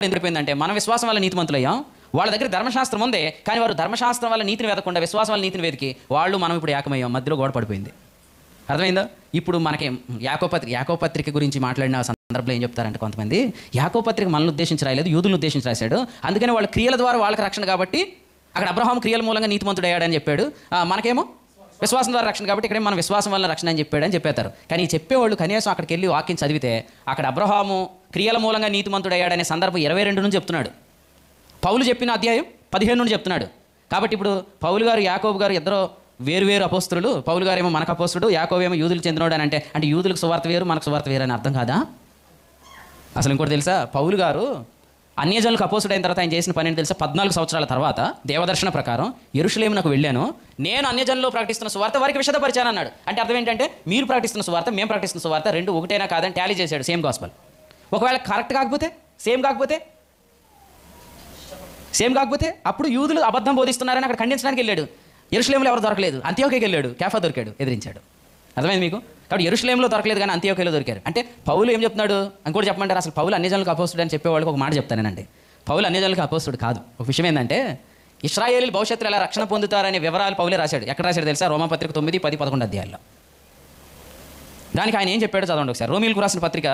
ఎందుకంటే మన విశ్వాసం వల్ల నీతిమంతులయ్యాం. వాళ్ళ దగ్గర ధర్మశాస్త్రం ఉంది, కానీ వారు ధర్మశాస్త్రం వల్ల నీతిని వెతకుండా విశ్వాసం వల్ల నీతిని వెతికి వాళ్ళు మనం ఇప్పుడు ఏకమయ్యాం. మధ్యలో గోడ పడిపోయింది. అర్థమైందా? ఇప్పుడు మనకి యాకోపత్రిక గురించి మాట్లాడిన సందర్భంలో ఏం చెప్తారంటే కొంతమంది యాకోపత్రిక మనల్ని ఉద్దేశించి రాయలేదు, యూదులను ఉద్దేశించి రాశాడు. అందుకని వాళ్ళ క్రియల ద్వారా వాళ్ళకి రక్షణ కాబట్టి అక్కడ అబ్రహాం క్రియల మూలంగా నీతిమంతుడు అయ్యాడని చెప్పాడు. మనకేమో విశ్వాసం ద్వారా రక్షణ కాబట్టి ఇక్కడ మనం విశ్వాసం వల్ల రక్షణ అని చెప్పాడని చెప్పేస్తారు. కానీ ఈ చెప్పేవాళ్ళు కనీసం అక్కడికి వెళ్ళి వాక్యం చదివితే అక్కడ అబ్రహాము క్రియల మూలంగా నీతిమంతుడు అయ్యాడనే సందర్భం 22 నుంచి చెప్తున్నాడు. పౌలు చెప్పిన అధ్యాయం 15 నుండి చెప్తున్నాడు. కాబట్టి ఇప్పుడు పౌలు గారు యాకోబు గారు ఇద్దరు వేరు అపోస్తులు. పౌలు గారు ఏమో మనకు అపోస్తుడు, యాకోబు ఏమో యూదులు చెందినోడు అని అంటే యూదులకు సువార్త వేరు, మనకు సువార్త వేరు అని అర్థం కాదా? అసలు ఇంకోటి తెలుసా? పౌలు గారు అన్యజనులకు అపోస్తుడు అయిన తర్వాత ఆయన చేసిన పని ఏంటి తెలుసా? 14 సంవత్సరాల తర్వాత దేవదర్శన ప్రకారం యెరూషలేమునకు వెళ్ళాను, నేను అన్యజనుల్లో ప్రకటిస్తున్న సువార్త వారికి విషదపరిచాను అన్నాడు. అంటే అర్థం ఏంటంటే మీరు ప్రకటిస్తున్న సువార్త, మేము ప్రకటిస్తున్న సువార్త రెండు ఒకటేనా కాదని టాలీ చేశాడు. Same gospel. ఒకవేళ కరెక్ట్ కాకపోతే, సేమ్ కాకపోతే అప్పుడు యూదులు అబద్ధం బోధిస్తున్నారని అక్కడ ఖండించడానికి వెళ్ళాడు. యెరూషలేములో ఎవరు దొరకలేదు, అంతియోకియాకి వెళ్ళాడు, కేఫా దొరికాడు, ఎదిరించాడు. అర్థమైంది మీకు? కాబట్టి యెరూషలేములో దొరకలేదు కానీ అంతియోకియాలో దొరికారు. అంటే పౌలు ఏం చెప్తున్నాడు ఇంకోటి చెప్పమంటారు? అసలు పౌలు అన్యజనులకు అపోస్తుడు అని చెప్పేవాళ్ళకి ఒక మాట చెప్తానేనండి. పౌలు అన్యజనులకు అపోస్తుడు కాదు. ఒక విషయం ఏంటంటే ఇశ్రాయేలీయులు భవిష్యత్తులో ఎలా రక్షణ పొందుతారనే వివరాలు పౌలే రాశాడు. ఎక్కడ రాశాడు తెలుసా? రోమాపత్రిక 9, 10, 11 అధ్యాయాల్లో. దానికి ఆయన ఏం చెప్పాడో చదవండి ఒకసారి. రోమీయులకు రాసిన పత్రిక